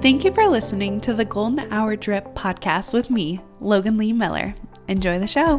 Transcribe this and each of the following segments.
Thank you for listening to the Golden Hour Drip podcast with me, Logan Lee Miller. Enjoy the show.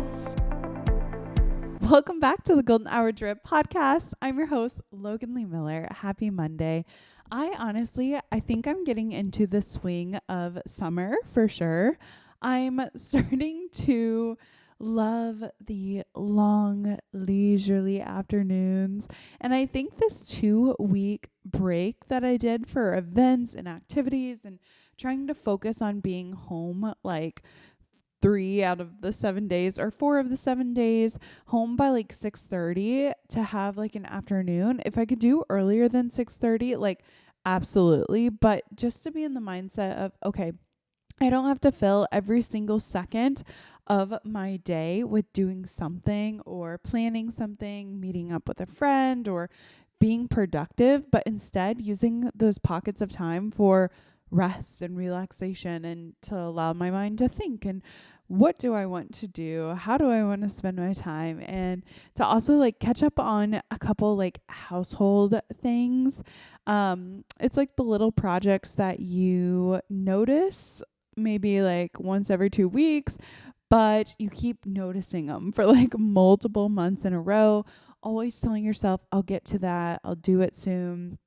Welcome back to the Golden Hour Drip podcast. I'm your host, Logan Lee Miller. Happy Monday. I think I'm getting into the swing of summer for sure. I'm starting to love the long, leisurely afternoons. And I think this 2-week break that I did for events and activities and trying to focus on being home like 3 out of the 7 days or 4 of the 7 days, home by like 6:30 to have like an afternoon. If I could do earlier than 6:30, like absolutely. But just to be in the mindset of, okay, I don't have to fill every single second of my day with doing something or planning something, meeting up with a friend or being productive, but instead using those pockets of time for rest and relaxation and to allow my mind to think and what do I want to do? How do I want to spend my time? And to also like catch up on a couple like household things. It's like the little projects that you notice maybe like once every 2 weeks, but you keep noticing them for like multiple months in a row, always telling yourself, I'll get to that. I'll do it soon.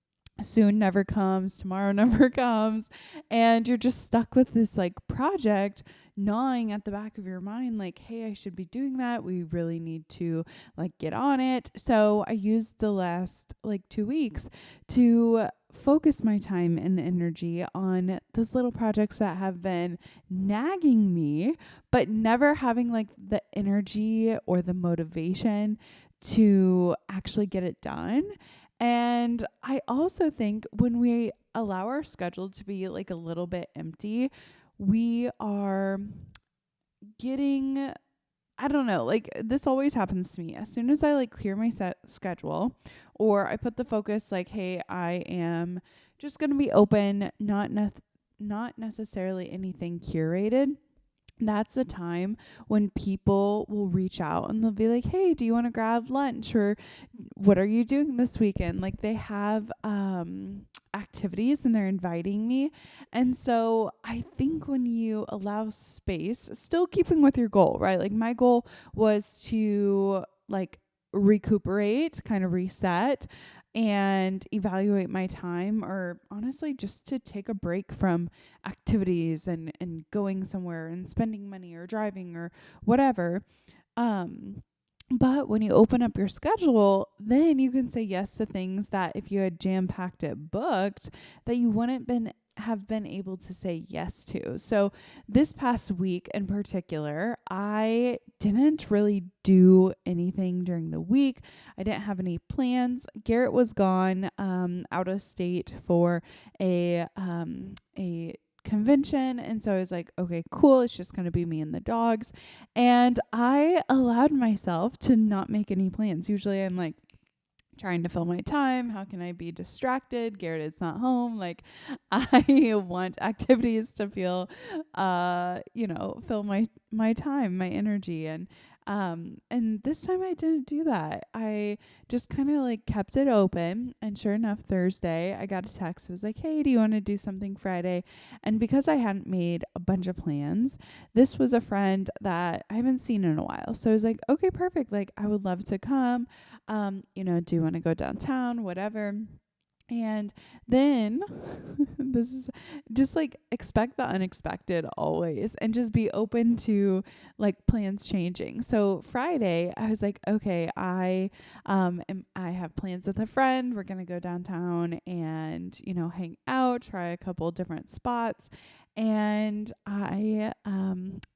Soon never comes. Tomorrow never comes. And you're just stuck with this like project gnawing at the back of your mind, like, hey, I should be doing that. We really need to like get on it. So I used the last like 2 weeks to focus my time and energy on those little projects that have been nagging me, but never having like the energy or the motivation to actually get it done. And I also think when we allow our schedule to be like a little bit empty, we are getting, I don't know, like this always happens to me. As soon as I like clear my schedule or I put the focus like, hey, I am just going to be open, not necessarily anything curated. That's the time when people will reach out and they'll be like, hey, do you want to grab lunch or what are you doing this weekend? Like they have activities and they're inviting me. And so I think when you allow space, still keeping with your goal, right? Like my goal was to like recuperate, kind of reset and evaluate my time, or honestly just to take a break from activities and going somewhere and spending money or driving or whatever. But when you open up your schedule, then you can say yes to things that if you had jam-packed it booked, that you wouldn't have been able to say yes to. So this past week in particular, I didn't really do anything during the week. I didn't have any plans. Garrett was gone out of state for a convention, and so I was like, okay, cool, it's just going to be me and the dogs. And I allowed myself to not make any plans. Usually I'm like trying to fill my time. How can I be distracted? Garrett is not home. Like I want activities to feel, fill my time, my energy. And this time I didn't do that. I just kind of like kept it open. And sure enough, Thursday I got a text. It was like, hey, do you want to do something Friday? And because I hadn't made a bunch of plans, this was a friend that I haven't seen in a while. So I was like, okay, perfect. Like I would love to come. Do you want to go downtown? Whatever. And then this is just like expect the unexpected always and just be open to like plans changing. So Friday I was like, okay, I have plans with a friend. We're going to go downtown and, hang out, try a couple different spots. And I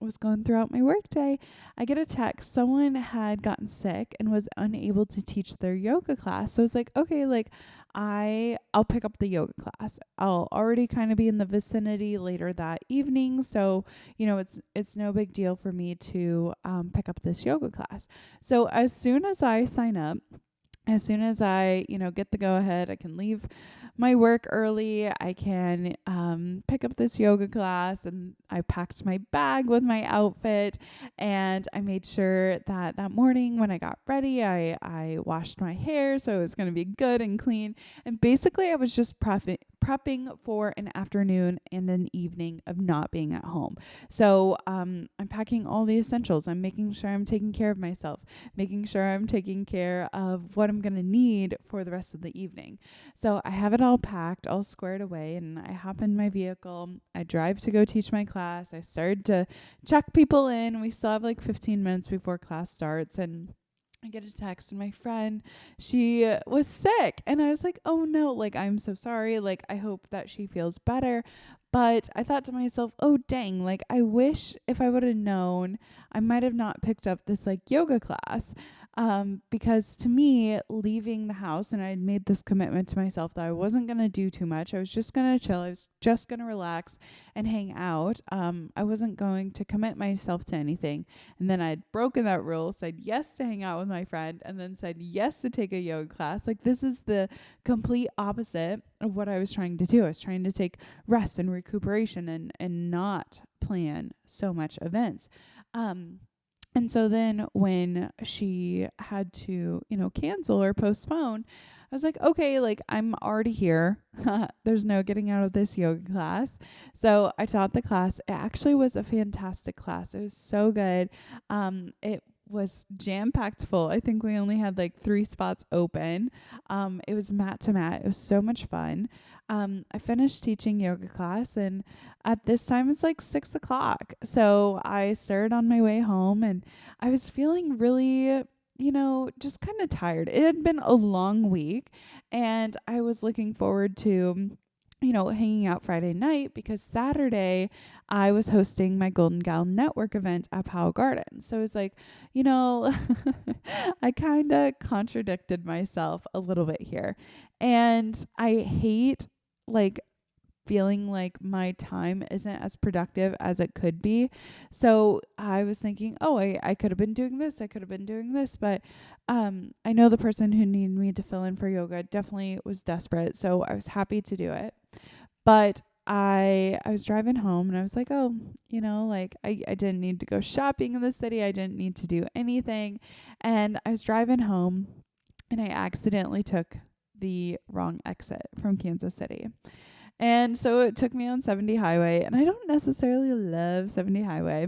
was going throughout my work day. I get a text. Someone had gotten sick and was unable to teach their yoga class. So I was like, okay, like I'll pick up the yoga class. I'll already kind of be in the vicinity later that evening. So, it's no big deal for me to pick up this yoga class. So as soon as I sign up, as soon as I, get the go ahead, I can leave my work early. I can pick up this yoga class, and I packed my bag with my outfit, and I made sure that morning when I got ready, I washed my hair so it was going to be good and clean. And basically I was just prepping for an afternoon and an evening of not being at home. So I'm packing all the essentials. I'm making sure I'm taking care of myself, making sure I'm taking care of what I'm going to need for the rest of the evening. So I have it all packed, all squared away, and I hop in my vehicle. I drive to go teach my class. I started to check people in. We still have like 15 minutes before class starts, and I get a text, and my friend, she was sick, and I was like, oh no, like, I'm so sorry. Like, I hope that she feels better. But I thought to myself, oh dang, like, I wish if I would have known, I might have not picked up this like yoga class. Because to me, leaving the house, and I had made this commitment to myself that I wasn't going to do too much. I was just going to chill. I was just going to relax and hang out. I wasn't going to commit myself to anything. And then I'd broken that rule, said yes to hang out with my friend, and then said yes to take a yoga class. Like, this is the complete opposite of what I was trying to do. I was trying to take rest and recuperation and not plan so much events. And so then when she had to, cancel or postpone, I was like, okay, like, I'm already here. There's no getting out of this yoga class. So I taught the class. It actually was a fantastic class. It was so good. It was jam-packed full. I think we only had like 3 spots open. It was mat to mat. It was so much fun. I finished teaching yoga class, and at this time it's like 6:00. So I started on my way home, and I was feeling really, just kind of tired. It had been a long week, and I was looking forward to hanging out Friday night, because Saturday I was hosting my Golden Gal Network event at Powell Gardens. So it was like, I kind of contradicted myself a little bit here. And I hate like feeling like my time isn't as productive as it could be. So I was thinking, oh, I could have been doing this. I could have been doing this. But I know the person who needed me to fill in for yoga definitely was desperate. So I was happy to do it. But I was driving home, and I was like, oh, I didn't need to go shopping in the city. I didn't need to do anything. And I was driving home, and I accidentally took the wrong exit from Kansas City. And so it took me on 70 highway, and I don't necessarily love 70 highway.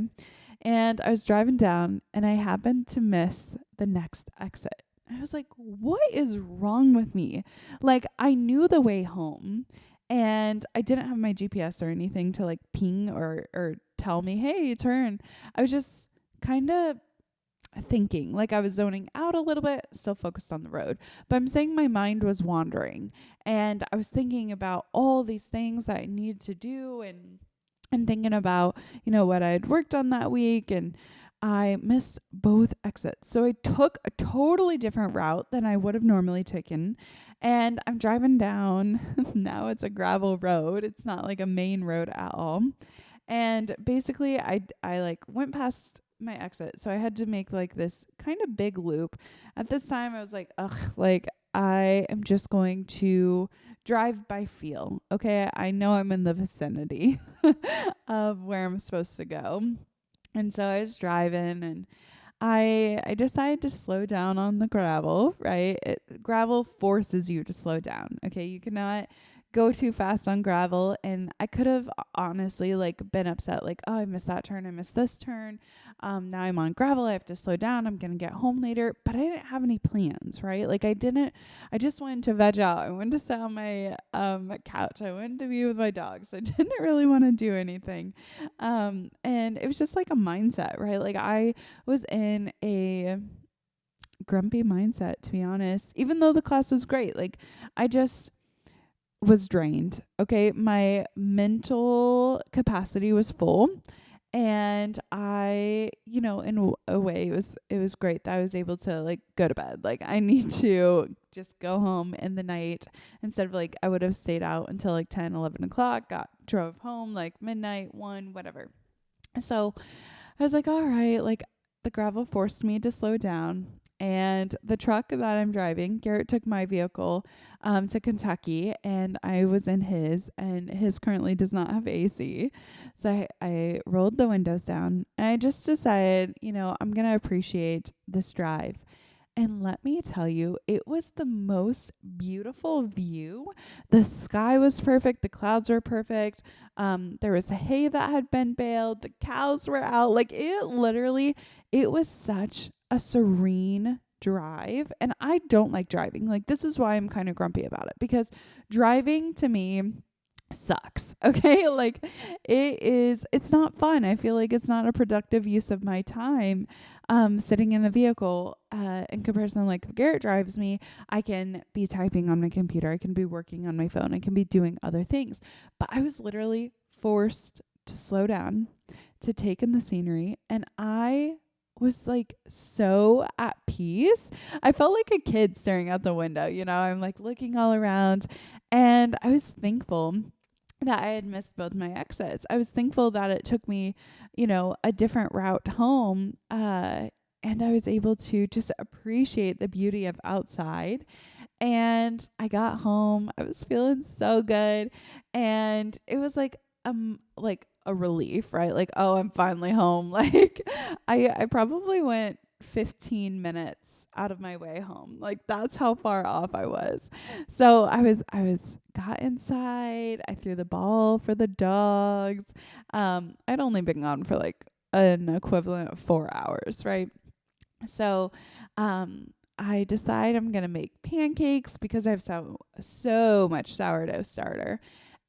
And I was driving down, and I happened to miss the next exit. I was like, what is wrong with me? Like, I knew the way home, and I didn't have my GPS or anything to like ping or tell me, hey, turn. I was just kind of thinking, like I was zoning out a little bit, still focused on the road. But I'm saying my mind was wandering, and I was thinking about all these things that I needed to do, and thinking about, what I had worked on that week, and I missed both exits. So I took a totally different route than I would have normally taken. And I'm driving down. Now it's a gravel road. It's not like a main road at all. And basically I like went past my exit. So I had to make like this kind of big loop. At this time I was like, ugh, like I am just going to drive by feel. Okay. I know I'm in the vicinity of where I'm supposed to go. And so I was driving, and I decided to slow down on the gravel, right? Gravel forces you to slow down. Okay. You cannot go too fast on gravel. And I could have honestly like been upset, like, oh, I missed that turn. I missed this turn. Now I'm on gravel. I have to slow down. I'm going to get home later, but I didn't have any plans, right? Like I just wanted to veg out. I wanted to sit on my couch. I wanted to be with my dogs. I didn't really want to do anything. And it was just like a mindset, right? Like I was in a grumpy mindset, to be honest, even though the class was great. Like I just was drained. Okay. My mental capacity was full, and I, in a way it was great that I was able to like go to bed. Like I need to just go home in the night, instead of like I would have stayed out until like 10, 11 o'clock, drove home like midnight, 1, whatever. So I was like, all right, like the gravel forced me to slow down. And the truck that I'm driving, Garrett took my vehicle to Kentucky, and I was in his, and his currently does not have AC. So I rolled the windows down, and I just decided, I'm going to appreciate this drive. And let me tell you, it was the most beautiful view. The sky was perfect. The clouds were perfect. There was hay that had been baled. The cows were out. Like it was such a serene drive. And I don't like driving. Like, this is why I'm kind of grumpy about it, because driving to me sucks. Okay. Like, it's not fun. I feel like it's not a productive use of my time, sitting in a vehicle, in comparison. Like, if Garrett drives me, I can be typing on my computer. I can be working on my phone. I can be doing other things. But I was literally forced to slow down, to take in the scenery. And I was like so at peace. I felt like a kid staring out the window. I'm like looking all around, and I was thankful that I had missed both my exits. I was thankful that it took me, a different route home. And I was able to just appreciate the beauty of outside. And I got home. I was feeling so good. And it was like a relief, right? Like, oh, I'm finally home. Like, I probably went 15 minutes out of my way home. Like, that's how far off I was. So I was got inside. I threw the ball for the dogs. I'd only been gone for like an equivalent of 4 hours, right? So, I decide I'm going to make pancakes because I have so much sourdough starter.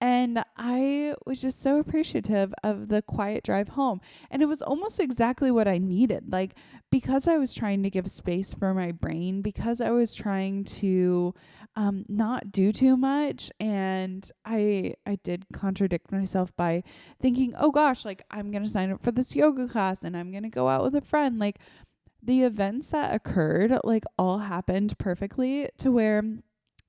And I was just so appreciative of the quiet drive home. And it was almost exactly what I needed. Like, because I was trying to give space for my brain, because I was trying to not do too much. And I did contradict myself by thinking, oh gosh, like, I'm going to sign up for this yoga class and I'm going to go out with a friend. Like, the events that occurred, like, all happened perfectly to where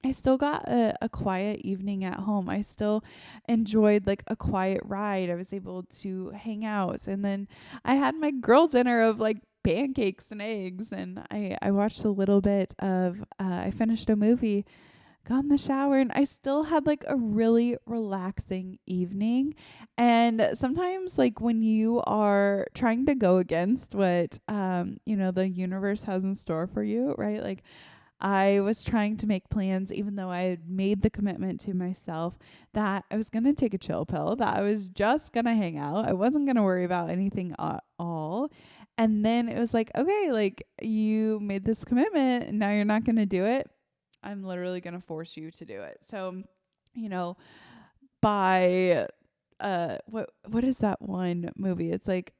I still got a quiet evening at home. I still enjoyed like a quiet ride. I was able to hang out. And then I had my girl dinner of like pancakes and eggs. And I watched a little bit of, I finished a movie, got in the shower, and I still had like a really relaxing evening. And sometimes, like, when you are trying to go against what, the universe has in store for you, right? Like, I was trying to make plans, even though I had made the commitment to myself that I was going to take a chill pill, that I was just going to hang out. I wasn't going to worry about anything at all. And then it was like, okay, like, you made this commitment and now you're not going to do it. I'm literally going to force you to do it. So, you know, by what is that one movie? It's like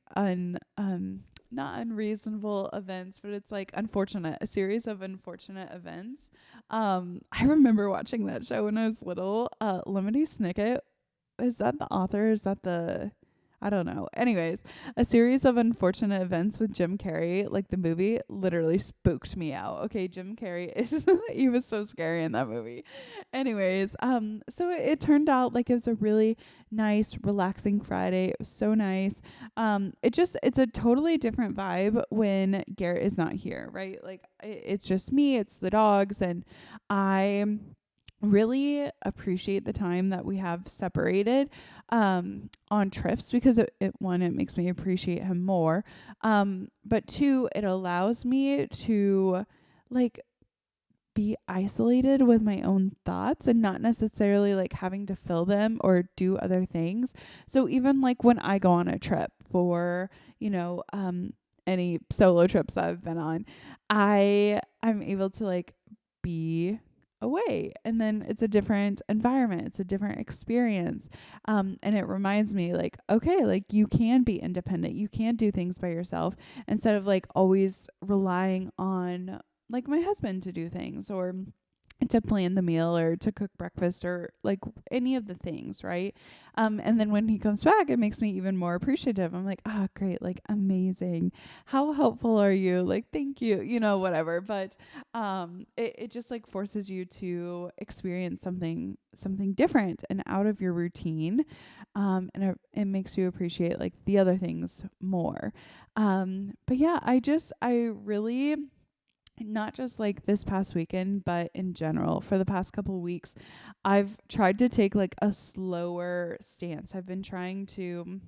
not unreasonable events, but it's like a series of unfortunate events. I remember watching that show when I was little. Lemony Snicket, is that the author? Is that the, I don't know. Anyways, a series of unfortunate events with Jim Carrey, like the movie, literally spooked me out. Okay, Jim Carrey is he was so scary in that movie. Anyways, so it turned out like it was a really nice, relaxing Friday. It was so nice. It's a totally different vibe when Garrett is not here, right? Like, it's just me, it's the dogs, and I really appreciate the time that we have separated on trips, because it makes me appreciate him more, but two, it allows me to like be isolated with my own thoughts and not necessarily like having to fill them or do other things. So even like when I go on a trip for any solo trips that I've been on, I'm able to like be away, and then it's a different environment, it's a different experience, and it reminds me like, okay, like, you can be independent, you can do things by yourself, instead of like always relying on like my husband to do things, or to plan the meal, or to cook breakfast, or like any of the things, right? And then when he comes back, it makes me even more appreciative. I'm like, oh, great, like, amazing. How helpful are you? Like, thank you, whatever. But it just like forces you to experience something different and out of your routine. And it makes you appreciate like the other things more. But yeah, I really, not just like this past weekend, but in general, for the past couple of weeks, I've tried to take like a slower stance. I've been trying to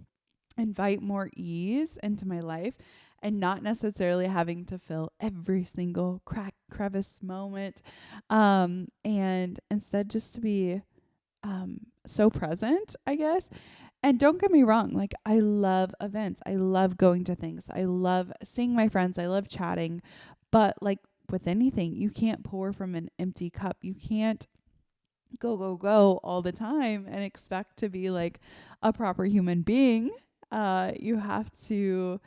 invite more ease into my life. and not necessarily having to fill every single crack, crevice moment. And instead just to be so present, I guess. And don't get me wrong, like I love events. I love going to things. I love seeing my friends. I love chatting. But like with anything, you can't pour from an empty cup. You can't go all the time and expect to be like a proper human being. You have to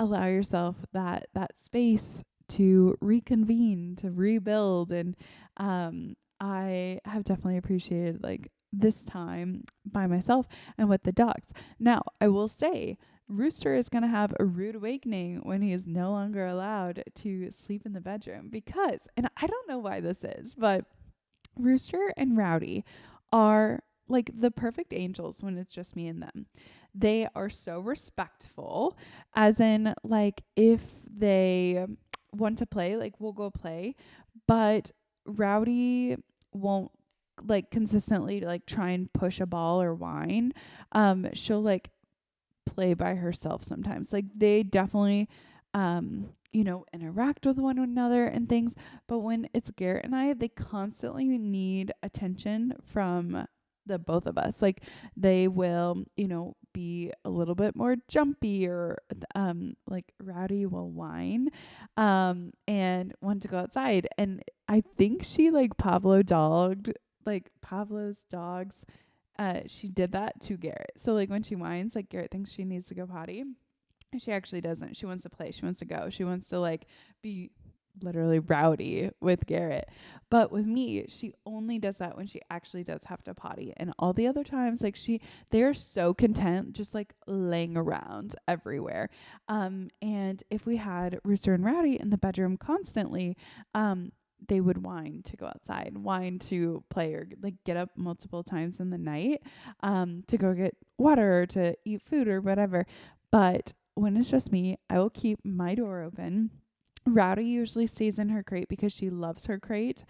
allow yourself that space to reconvene, to rebuild. And I have definitely appreciated like this time by myself and with the dogs. Now, I will say Rooster is going to have a rude awakening when he is no longer allowed to sleep in the bedroom because, and I don't know why this is, but Rooster and Rowdy are like the perfect angels when it's just me and them. They are so respectful, as in, like, if they want to play, like, we'll go play, but Rowdy won't like consistently like try and push a ball or whine. She'll like play by herself sometimes. Like they definitely interact with one another and things, but when it's Garrett and I, they constantly need attention from the both of us. Like they will, be a little bit more jumpy or like Rowdy will whine and want to go outside. And I think she like Pavlo's dogs, she did that to Garrett. So like when she whines, like Garrett thinks she needs to go potty. And she actually doesn't. She wants to play. She wants to go. She wants to like be literally rowdy with Garrett. But with me, she only does that when she actually does have to potty. And all the other times, like they're so content just like laying around everywhere. And if we had Rooster and Rowdy in the bedroom constantly, they would whine to go outside, whine to play, or like get up multiple times in the night to go get water or to eat food or whatever. But when it's just me, I will keep my door open. Rowdy usually stays in her crate because she loves her crate.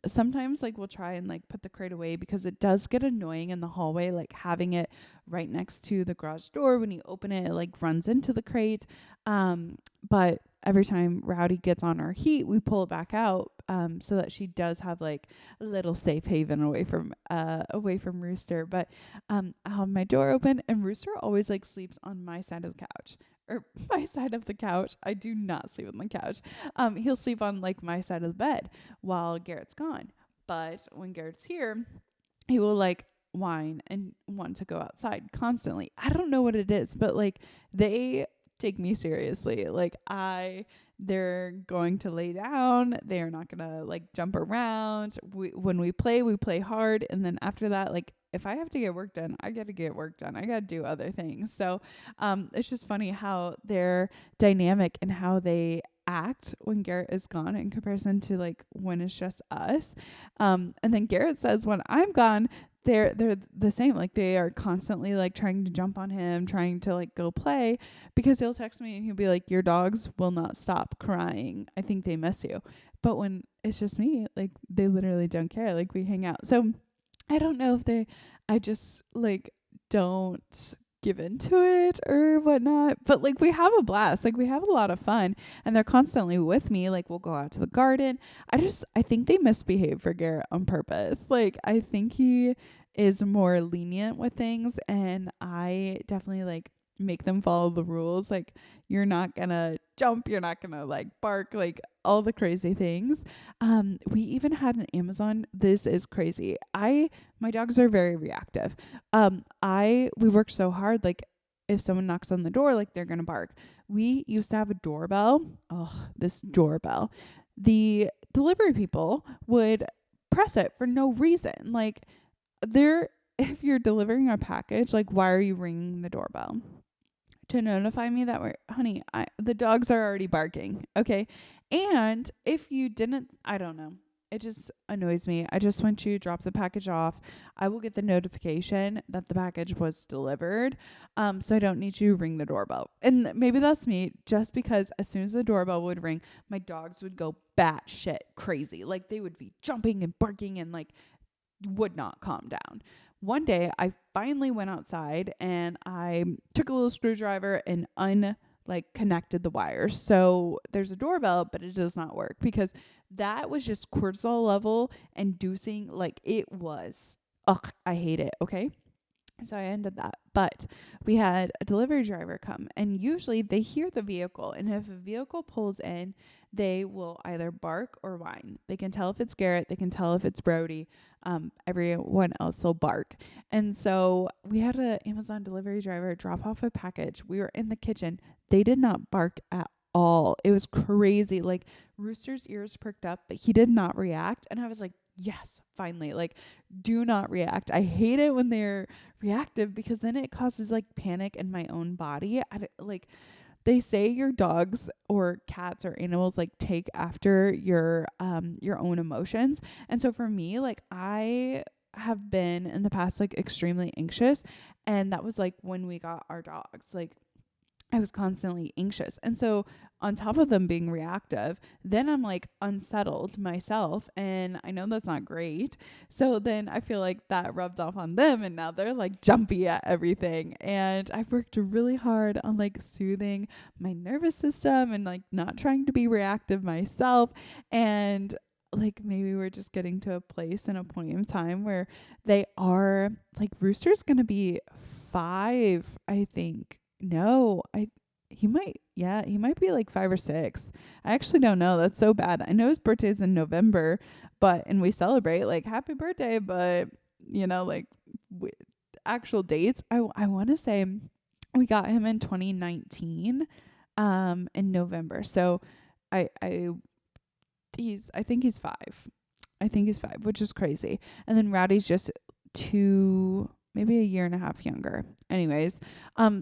Sometimes like we'll try and like put the crate away because it does get annoying in the hallway, like having it right next to the garage door. When you open it, it like runs into the crate. But every time Rowdy gets on her heat, we pull it back out so that she does have like a little safe haven away from Rooster. But I'll have my door open, and Rooster always like sleeps on my side of the couch. Or my side of the couch. I do not sleep on the couch. He'll sleep on like my side of the bed while Garrett's gone. But when Garrett's here, he will like whine and want to go outside constantly. I don't know what it is, but like they take me seriously. Like they're going to lay down. They are not gonna like jump around. When we play hard, and then after that, like if I have to get work done, I got to get work done. I got to do other things. So it's just funny how they're dynamic and how they act when Garrett is gone in comparison to like when it's just us. And then Garrett says when I'm gone, they're the same. Like they are constantly like trying to jump on him, trying to like go play, because he'll text me and he'll be like, your dogs will not stop crying. I think they miss you. But when it's just me, like they literally don't care. Like we hang out. So I don't know if I just like don't give into it or whatnot, but like we have a blast. Like we have a lot of fun, and they're constantly with me. Like we'll go out to the garden. I think they misbehave for Garrett on purpose. Like I think he is more lenient with things, and I definitely like make them follow the rules. Like you're not gonna jump, you're not gonna like bark, like all the crazy things. We even had an Amazon. This is crazy. My dogs are very reactive. We work so hard. Like if someone knocks on the door, like they're gonna bark. We used to have a doorbell. Oh, this doorbell. The delivery people would press it for no reason. Like if you're delivering a package, like why are you ringing the doorbell? To notify me that honey, the dogs are already barking. Okay. And if you didn't, I don't know. It just annoys me. I just want you to drop the package off. I will get the notification that the package was delivered. So I don't need you to ring the doorbell. And maybe that's me, just because as soon as the doorbell would ring, my dogs would go batshit crazy. Like they would be jumping and barking and like would not calm down. One day I finally went outside and I took a little screwdriver and like connected the wires. So there's a doorbell, but it does not work because that was just cortisol level inducing. Like it was, ugh, I hate it. Okay. So I ended that. But we had a delivery driver come, and usually they hear the vehicle. And if a vehicle pulls in, they will either bark or whine. They can tell if it's Garrett. They can tell if it's Brody. Everyone else will bark. And so we had an Amazon delivery driver drop off a package. We were in the kitchen. They did not bark at all. It was crazy. Like Rooster's ears perked up, but he did not react. And I was like, yes, finally. Like, do not react. I hate it when they're reactive because then it causes like panic in my own body. Like they say your dogs or cats or animals like take after your own emotions. And so for me, like I have been in the past like extremely anxious, and that was like when we got our dogs. Like I was constantly anxious. And so on top of them being reactive, then I'm like unsettled myself. And I know that's not great. So then I feel like that rubbed off on them, and now they're like jumpy at everything. And I've worked really hard on like soothing my nervous system and like not trying to be reactive myself. And like maybe we're just getting to a place and a point in time where they are like Rooster's going to be 5, I think. No, he might be like 5 or 6. I actually don't know. That's so bad. I know his birthday's in November, and we celebrate like happy birthday, but like actual dates, I want to say we got him in 2019 in November. So I think he's 5. I think he's 5, which is crazy. And then Rowdy's just 2, maybe a year and a half younger. Anyways,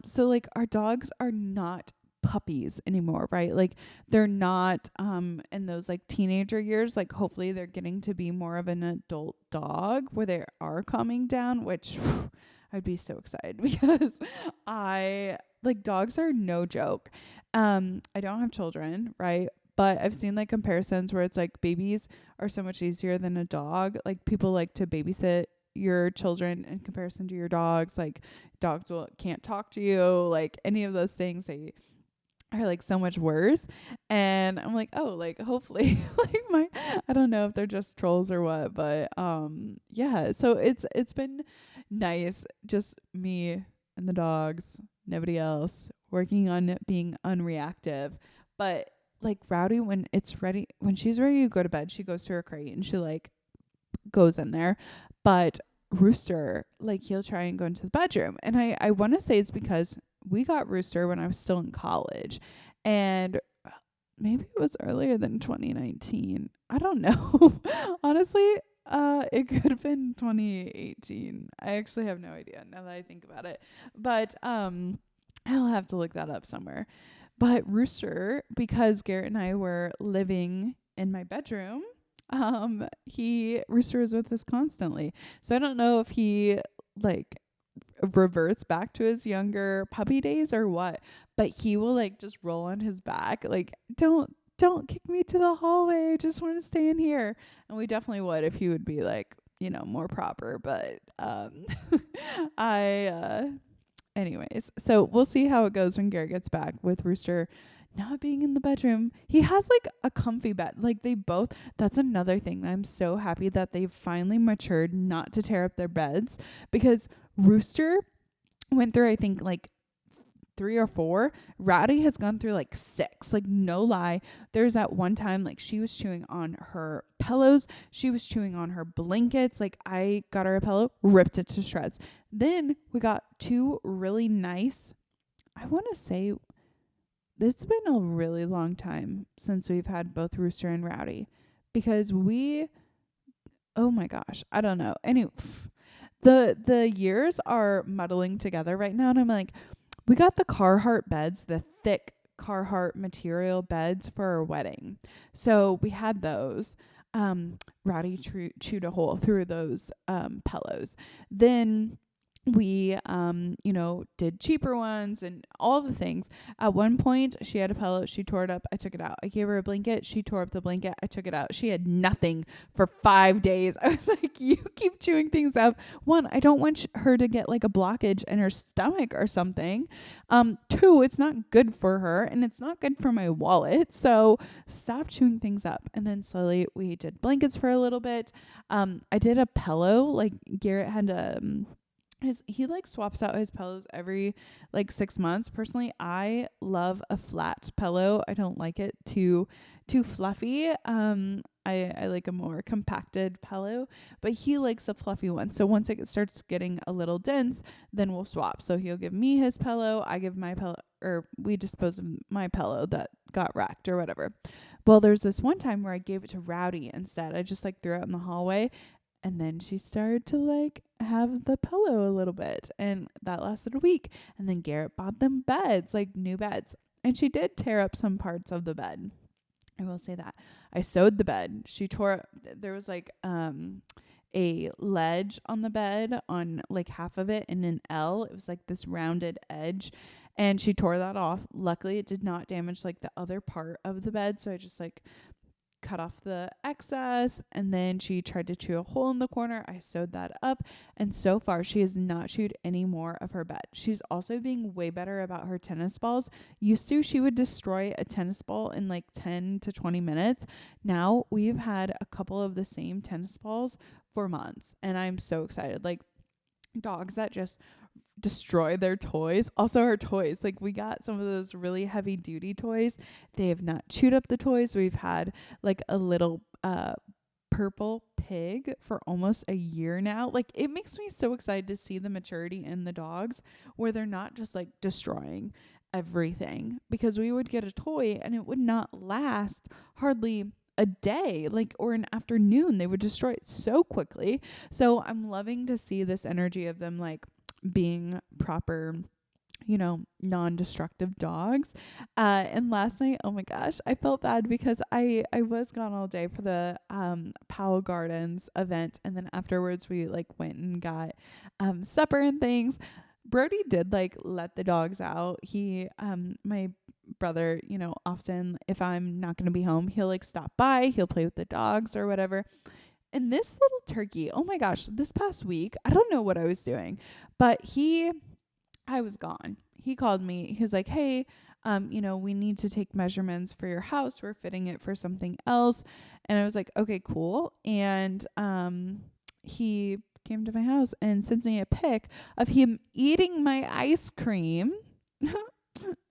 so like our dogs are not puppies anymore, right? Like they're not in those like teenager years. Like hopefully they're getting to be more of an adult dog where they are calming down, which I'd be so excited because dogs are no joke. I don't have children, right? But I've seen like comparisons where it's like babies are so much easier than a dog. Like people like to babysit your children in comparison to your dogs. Like dogs can't talk to you, like any of those things. They are like so much worse. And I'm like, oh, like hopefully like I don't know if they're just trolls or what, but yeah, so it's been nice, just me and the dogs, nobody else, working on being unreactive. But like Rowdy, when she's ready to go to bed, she goes to her crate and she like goes in there. But Rooster, like he'll try and go into the bedroom. And I want to say it's because we got Rooster when I was still in college, and maybe it was earlier than 2019. I don't know. Honestly, it could have been 2018. I actually have no idea now that I think about it. But I'll have to look that up somewhere. But Rooster, because Garrett and I were living in my bedroom, Rooster is with us constantly. So I don't know if he like reverts back to his younger puppy days or what, but he will like just roll on his back. Like, don't kick me to the hallway. I just want to stay in here. And we definitely would if he would be like, more proper. But, anyways, so we'll see how it goes when Garrett gets back with Rooster not being in the bedroom. He has like a comfy bed. Like that's another thing. I'm so happy that they've finally matured not to tear up their beds, because Rooster went through, I think, like 3 or 4. Rowdy has gone through like 6. Like no lie. There's that one time like she was chewing on her pillows. She was chewing on her blankets. Like I got her a pillow, ripped it to shreds. Then we got 2 really nice, I want to say it's been a really long time since we've had both Rooster and Rowdy, because oh my gosh, I don't know. Anyway, the years are muddling together right now, and I'm like, we got the Carhartt beds, the thick Carhartt material beds for our wedding. So we had those. Rowdy chewed a hole through those pillows. Then we did cheaper ones and all the things. At one point she had a pillow, she tore it up, I took it out. I gave her a blanket, she tore up the blanket, I took it out. She had nothing for 5 days. I was like, you keep chewing things up. One, I don't want her to get like a blockage in her stomach or something. Two, it's not good for her and it's not good for my wallet, so stop chewing things up. And then slowly we did blankets for a little bit. I did a pillow, like Garrett had he like swaps out his pillows every like 6 months. Personally, I love a flat pillow. I don't like it too fluffy. I like a more compacted pillow, but he likes a fluffy one. So once it starts getting a little dense, then we'll swap. So he'll give me his pillow, I give my pillow, or we dispose of my pillow that got wrecked or whatever. Well, there's this one time where I gave it to Rowdy instead. I just like threw it in the hallway. And then she started to like have the pillow a little bit, and that lasted a week. And then Garrett bought them beds, like new beds. And she did tear up some parts of the bed. I will say that. I sewed the bed. She tore, there was like a ledge on the bed on like half of it in an L. It was like this rounded edge. And she tore that off. Luckily, it did not damage like the other part of the bed. So I just like cut off the excess, and then she tried to chew a hole in the corner. I sewed that up, and so far she has not chewed any more of her bed. She's also being way better about her tennis balls. Used to, she would destroy a tennis ball in like 10 to 20 minutes. Now we've had a couple of the same tennis balls for months, and I'm so excited. Like dogs that just destroy their toys. Also her toys, like we got some of those really heavy duty toys. They have not chewed up the toys. We've had like a little purple pig for almost a year now. Like it makes me so excited to see the maturity in the dogs, where they're not just like destroying everything, because we would get a toy and it would not last hardly a day, like, or an afternoon. They would destroy it so quickly. So I'm loving to see this energy of them like being proper, non-destructive dogs. And last night, oh my gosh, I felt bad because I was gone all day for the Powell Gardens event, and then afterwards we like went and got supper and things. Brody did like let the dogs out. He my brother, often if I'm not going to be home, he'll like stop by, he'll play with the dogs or whatever. And this little turkey, oh my gosh, this past week, I don't know what I was doing, but I was gone. He called me. He was like, hey, we need to take measurements for your house. We're fitting it for something else. And I was like, okay, cool. And he came to my house and sends me a pic of him eating my ice cream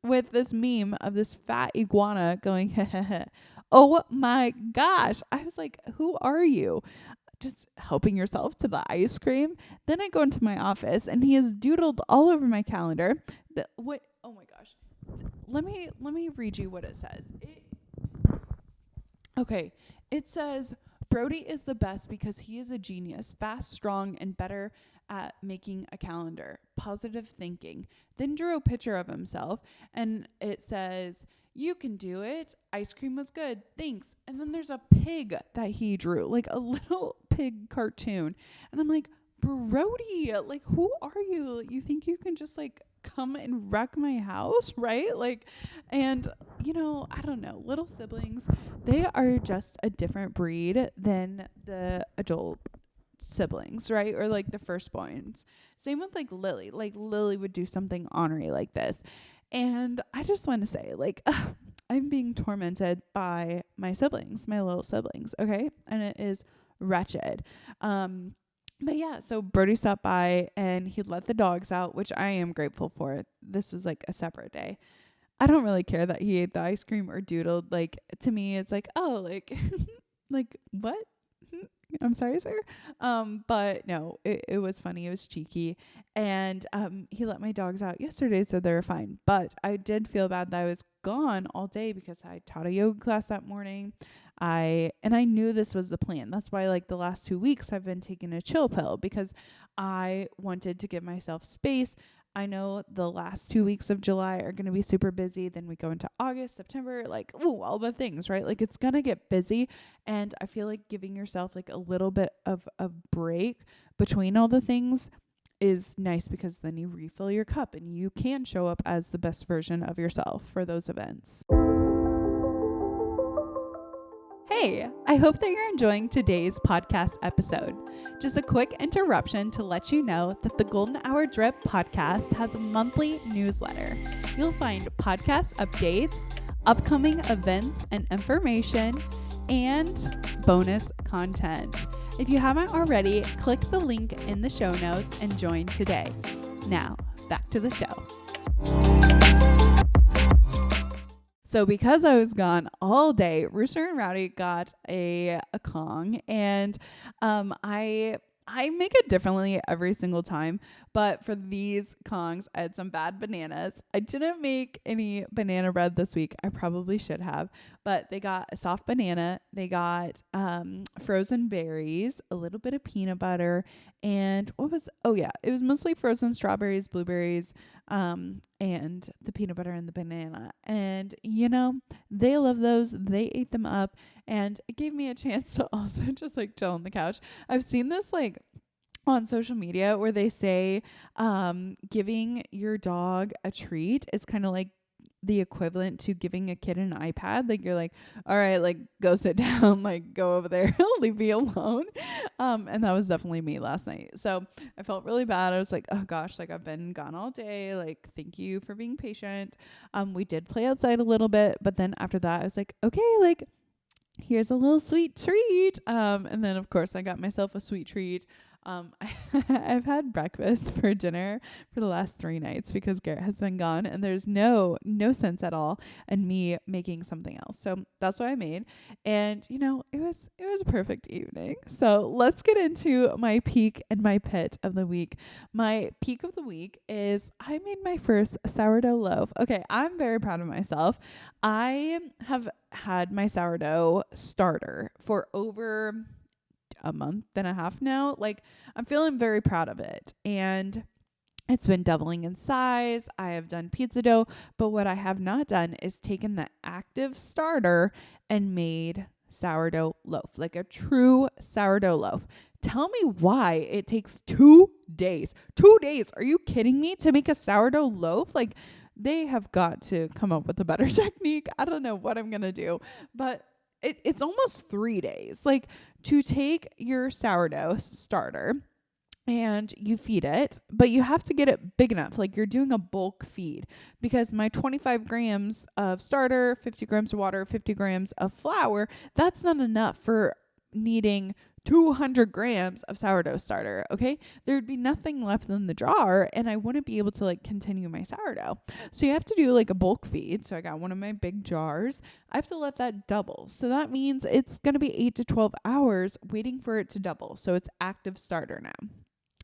with this meme of this fat iguana going, oh my gosh. I was like, who are you? Just helping yourself to the ice cream. Then I go into my office and he has doodled all over my calendar. Oh my gosh. Let me read you what it says. It says, Brody is the best because he is a genius, fast, strong, and better at making a calendar. Positive thinking. Then drew a picture of himself, and it says, you can do it. Ice cream was good. Thanks. And then there's a pig that he drew, like a little pig cartoon. And I'm like, Brody, like, who are you? You think you can just like come and wreck my house, right? Like, and I don't know, little siblings, they are just a different breed than the adult siblings, right? Or like the firstborns. Same with like Lily. Like Lily would do something ornery like this. And I just want to say, like, I'm being tormented by my siblings, my little siblings, okay? And it is wretched. But yeah, so Brody stopped by and he let the dogs out, which I am grateful for. This was like a separate day. I don't really care that he ate the ice cream or doodled. Like, to me, it's like, oh, like, like, what? I'm sorry, sir. But no, it was funny. It was cheeky. And he let my dogs out yesterday, so they were fine. But I did feel bad that I was gone all day because I taught a yoga class that morning. I knew this was the plan. That's why like the last 2 weeks I've been taking a chill pill, because I wanted to give myself space. I know the last 2 weeks of July are going to be super busy. Then we go into August, September, like, ooh, all the things, right? Like it's going to get busy. And I feel like giving yourself like a little bit of a break between all the things is nice because then you refill your cup and you can show up as the best version of yourself for those events. Hey, I hope that you're enjoying today's podcast episode. Just a quick interruption to let you know that the Golden Hour Drip podcast has a monthly newsletter. You'll find podcast updates, upcoming events and information, and bonus content. If you haven't already, click the link in the show notes and join today. Now, back to the show. So because I was gone all day, Rooster and Rowdy got a Kong, and I make it differently every single time. But for these Kongs, I had some bad bananas. I didn't make any banana bread this week. I probably should have. But they got a soft banana. They got frozen berries, a little bit of peanut butter, and it was mostly frozen strawberries, blueberries, and the peanut butter and the banana. And, they love those. They ate them up. And it gave me a chance to also just chill on the couch. I've seen this on social media where they say giving your dog a treat is kind of like the equivalent to giving a kid an iPad. You're like, all right, go sit down, go over there, leave me alone. And that was definitely me last night. So I felt really bad. I was like, oh gosh, I've been gone all day. Thank you for being patient. We did play outside a little bit, but then after that I was like, okay, here's a little sweet treat. And then of course I got myself a sweet treat. I've had breakfast for dinner for the last 3 nights because Garrett has been gone, and there's no sense at all in me making something else. So that's what I made. And it was a perfect evening. So let's get into my peak and my pit of the week. My peak of the week is I made my first sourdough loaf. Okay, I'm very proud of myself. I have had my sourdough starter for over a month and a half now. I'm feeling very proud of it, and it's been doubling in size. I have done pizza dough, but what I have not done is taken the active starter and made sourdough loaf, a true sourdough loaf. Tell me why it takes 2 days. 2 days. Are you kidding me? To make a sourdough loaf? They have got to come up with a better technique. I don't know what I'm going to do, but it's almost 3 days. To take your sourdough starter and you feed it, but you have to get it big enough. You're doing a bulk feed, because my 25 grams of starter, 50 grams of water, 50 grams of flour, that's not enough for needing 200 grams of sourdough starter. Okay. There'd be nothing left in the jar, and I wouldn't be able to continue my sourdough. So you have to do a bulk feed. So I got one of my big jars. I have to let that double. So that means it's going to be 8 to 12 hours waiting for it to double. So it's active starter now.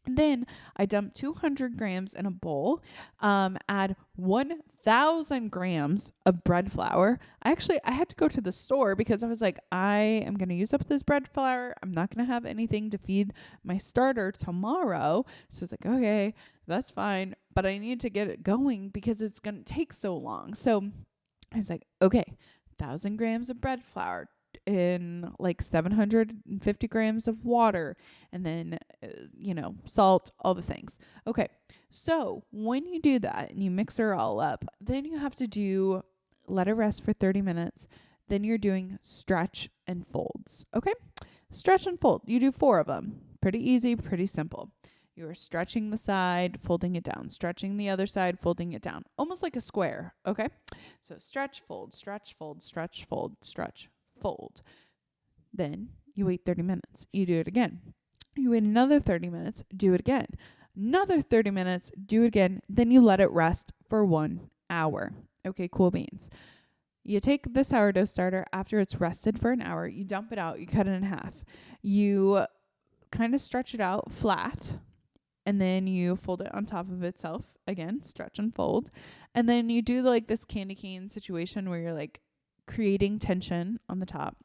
Then I dump 200 grams in a bowl, add 1,000 grams of bread flour. I had to go to the store because I was like, I am going to use up this bread flour. I'm not going to have anything to feed my starter tomorrow. So it's okay, that's fine. But I need to get it going because it's going to take so long. So I was like, okay, 1,000 grams of bread flour, in 750 grams of water, and then salt, all the things. Okay, so when you do that and you mix her all up, then you have to let it rest for 30 minutes. Then you're doing stretch and folds. Okay, stretch and fold. You do 4 of them. Pretty easy, pretty simple. You are stretching the side, folding it down, stretching the other side, folding it down, almost like a square. Okay, so stretch, fold, stretch, fold, stretch, fold, stretch, fold. Then you wait 30 minutes. You do it again. You wait another 30 minutes. Do it again. Another 30 minutes. Do it again. Then you let it rest for 1 hour. Okay, cool beans. You take the sourdough starter after it's rested for an hour. You dump it out. You cut it in half. You kind of stretch it out flat, and then you fold it on top of itself. Again, stretch and fold. And then you do this candy cane situation where you're creating tension on the top.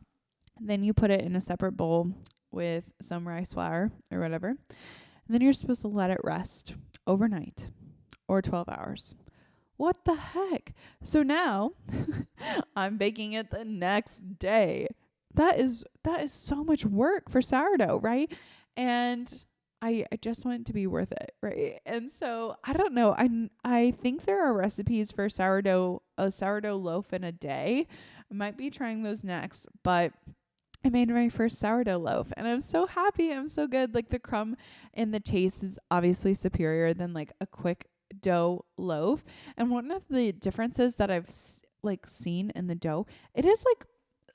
Then you put it in a separate bowl with some rice flour or whatever. And then you're supposed to let it rest overnight or 12 hours. What the heck? So now I'm baking it the next day. That is so much work for sourdough, right? And I just want it to be worth it, right? And so I don't know. I think there are recipes for a sourdough loaf in a day. I might be trying those next, but I made my first sourdough loaf and I'm so happy. I'm so good. Like the crumb and the taste is obviously superior than like a quick dough loaf. And one of the differences that I've seen in the dough, it is like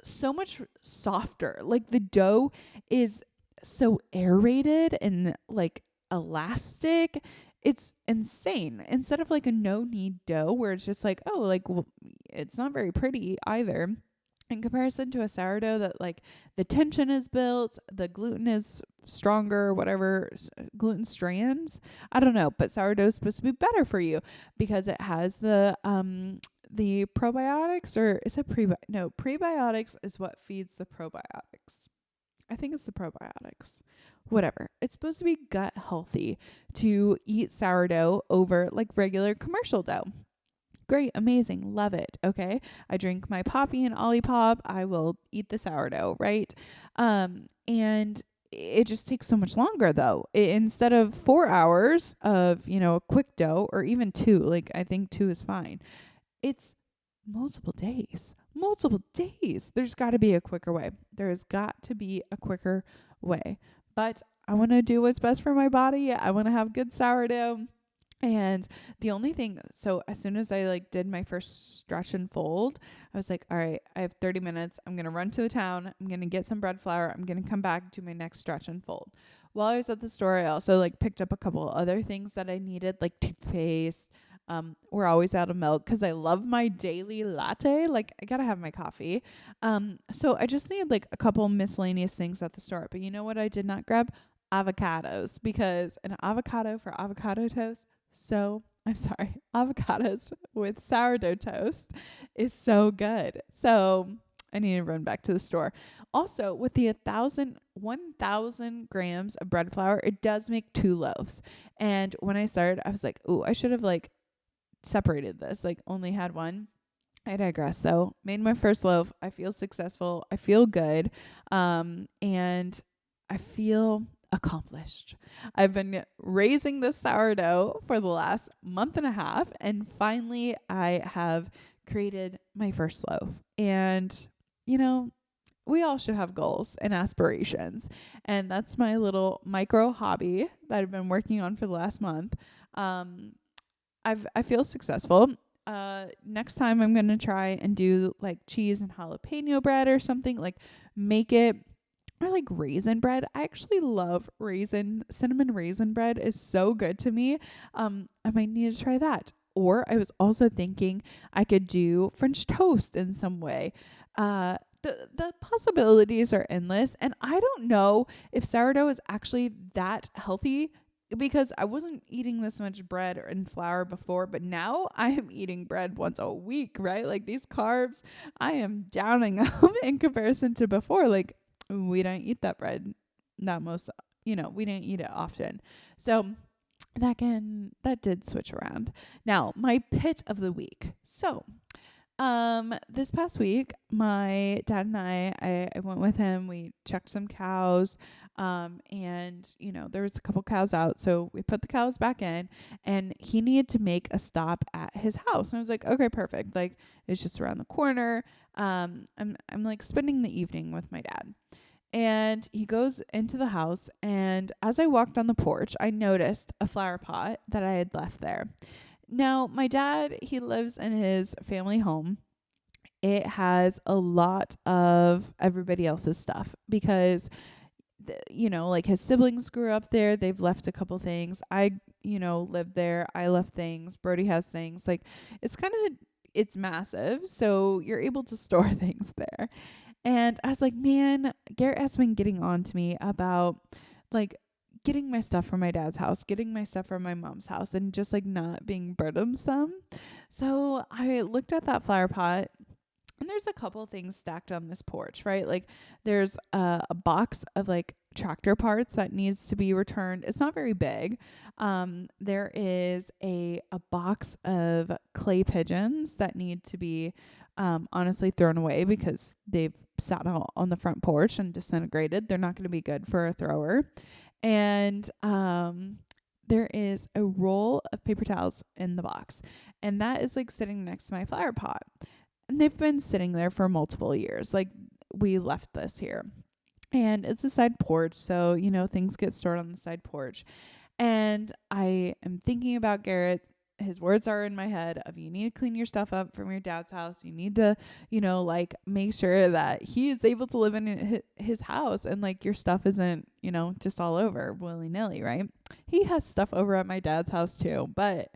so much softer. Like the dough is so aerated and like elastic. It's insane. Instead of like a no knead dough where it's just like, oh, like, well, it's not very pretty either. In comparison to a sourdough that like the tension is built, the gluten is stronger, whatever gluten strands. I don't know, but sourdough is supposed to be better for you because it has the probiotics, or is it prebiotics is what feeds the probiotics. I think it's the probiotics. Whatever. It's supposed to be gut healthy to eat sourdough over like regular commercial dough. Great, amazing, love it. Okay. I drink my Poppy and Olipop. I will eat the sourdough, right? And it just takes so much longer though. Instead of 4 hours of, a quick dough, or even 2, like I think 2 is fine. It's multiple days. There's got to be a quicker way. There's got to be a quicker way. But I want to do what's best for my body. I want to have good sourdough. And the only thing, so as soon as I like did my first stretch and fold, I was like, all right, I have 30 minutes. I'm going to run to the town. I'm going to get some bread flour. I'm going to come back, do my next stretch and fold. While I was at the store, I also like picked up a couple other things that I needed, like toothpaste. We're always out of milk because I love my daily latte. Like I gotta have my coffee. So I just need like a couple miscellaneous things at the store. But you know what I did not grab? Avocados, because an avocado for avocado toast. Avocados with sourdough toast is so good. So I need to run back to the store. Also, with the 1,000 grams of bread flour, it does make 2 loaves. And when I started, I was like, ooh, I should have like separated this, like only had one. I digress though. Made my first loaf. I feel successful. I feel good. And I feel accomplished. I've been raising this sourdough for the last month and a half, and finally I have created my first loaf. And, we all should have goals and aspirations. And that's my little micro hobby that I've been working on for the last month. I feel successful. Next time I'm going to try and do like cheese and jalapeno bread or something, like make it, or like raisin bread. I actually love cinnamon raisin bread is so good to me. I might need to try that. Or I was also thinking I could do French toast in some way. The possibilities are endless, and I don't know if sourdough is actually that healthy, because I wasn't eating this much bread and flour before, but now I am eating bread once a week, right? Like these carbs, I am downing them in comparison to before. Like we don't eat that bread we didn't eat it often. So that did switch around. Now, my pit of the week. So, this past week, my dad and I went with him. We checked some cows. And there was a couple cows out. So we put the cows back in, and he needed to make a stop at his house. And I was like, okay, perfect. Like it's just around the corner. I'm like spending the evening with my dad. And he goes into the house, and as I walked on the porch, I noticed a flower pot that I had left there. Now, my dad, he lives in his family home. It has a lot of everybody else's stuff because, like his siblings grew up there. They've left a couple things. I, lived there. I left things. Brody has things. Like it's massive. So you're able to store things there. And I was like, man, Garrett has been getting on to me about like getting my stuff from my dad's house, getting my stuff from my mom's house, and just like not being burdensome. So I looked at that flower pot, and there's a couple things stacked on this porch, right? Like there's a box of like tractor parts that needs to be returned. It's not very big. There is a box of clay pigeons that need to be honestly thrown away because they've sat out on the front porch and disintegrated. They're not going to be good for a thrower. And there is a roll of paper towels in the box, and that is like sitting next to my flower pot. And they've been sitting there for multiple years. Like, we left this here. And it's a side porch, so things get stored on the side porch. And I am thinking about Garrett. His words are in my head of, you need to clean your stuff up from your dad's house. You need to, like, make sure that he is able to live in his house, and like your stuff isn't, just all over willy nilly, right? He has stuff over at my dad's house too, but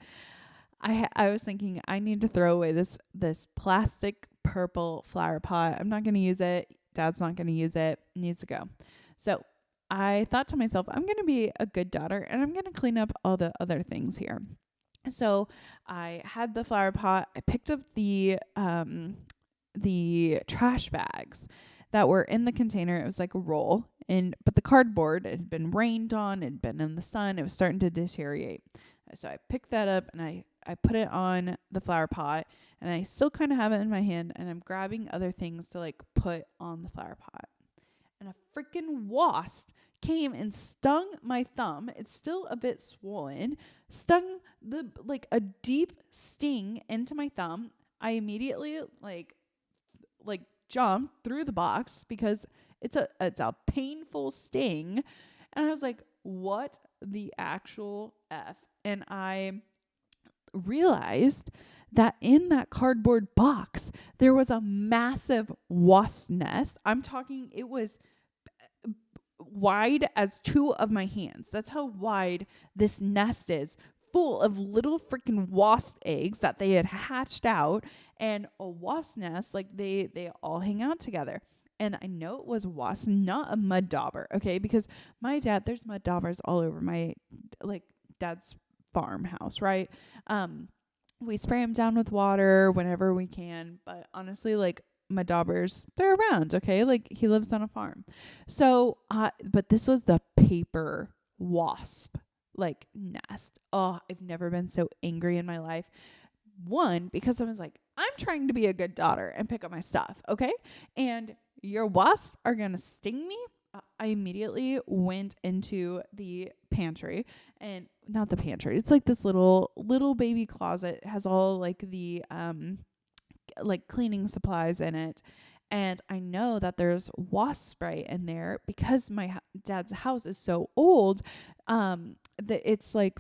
I was thinking I need to throw away this plastic purple flower pot. I'm not going to use it. Dad's not going to use it. It needs to go. So I thought to myself, I'm going to be a good daughter, and I'm going to clean up all the other things here. So I had the flower pot. I picked up the trash bags that were in the container. It was like a roll, but the cardboard had been rained on, it had been in the sun, it was starting to deteriorate. So I picked that up and I put it on the flower pot, and I still kind of have it in my hand, and I'm grabbing other things to like put on the flower pot. And a freaking wasp came and stung my thumb. It's still a bit swollen. Stung a deep sting into my thumb. I immediately like jumped through the box because it's a painful sting. And I was like, what the actual F? And I realized that in that cardboard box, there was a massive wasp nest. I'm talking, it was wide as two of my hands. That's how wide this nest is, full of little freaking wasp eggs that they had hatched out. And a wasp nest, like they all hang out together. And I know it was a wasp, not a mud dauber, okay? Because there's mud daubers all over my dad's farmhouse, right? We spray them down with water whenever we can, but honestly, like, mud daubers, they're around, okay? Like, he lives on a farm. So, but this was the paper wasp, like, nest. Oh, I've never been so angry in my life. One, because I was like, I'm trying to be a good daughter and pick up my stuff, okay? And your wasps are going to sting me. I immediately went into the pantry, and not the pantry. It's like this little baby closet. It has all like the cleaning supplies in it. And I know that there's wasp spray in there because my dad's house is so old. That it's like,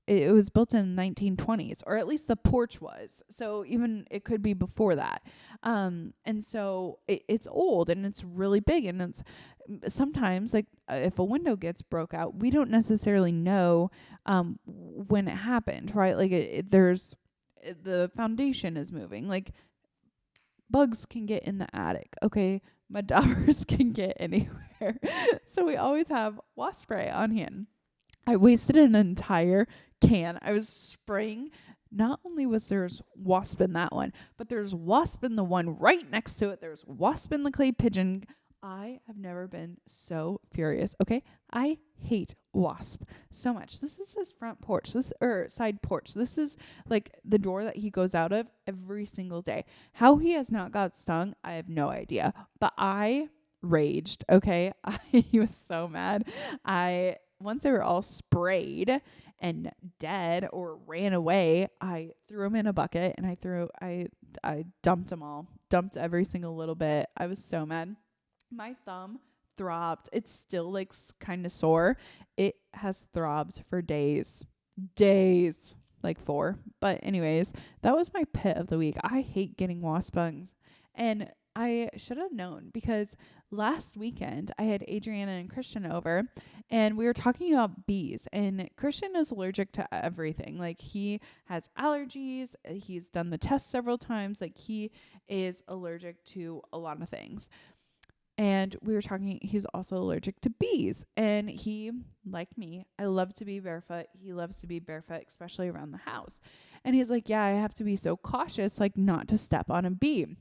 it was built in the 1920s, or at least the porch was. So even it could be before that. And so it's old and it's really big, and it's sometimes like if a window gets broke out, we don't necessarily know when it happened, right? Like the foundation is moving. Like, bugs can get in the attic, okay? Mud daubers can get anywhere. So we always have wasp spray on hand. I wasted an entire can. I was spraying. Not only was there's wasp in that one, but there's wasp in the one right next to it. There's wasp in the clay pigeon. I have never been so furious. Okay, I hate wasp so much. This is his front porch. Side porch. This is like the door that he goes out of every single day. How he has not got stung, I have no idea. But I raged. Okay, he was so mad. Once they were all sprayed and dead or ran away, I threw them in a bucket, and I dumped them all. Dumped every single little bit. I was so mad. My thumb throbbed. It's still like kind of sore. It has throbbed for days, like 4. But anyways, that was my pit of the week. I hate getting wasp bugs, and I should have known because last weekend I had Adriana and Christian over, and we were talking about bees, and Christian is allergic to everything. Like, he has allergies. He's done the test several times. Like, he is allergic to a lot of things. And we were talking, he's also allergic to bees. And he, like me, I love to be barefoot. He loves to be barefoot, especially around the house. And he's like, yeah, I have to be so cautious, like, not to step on a bee.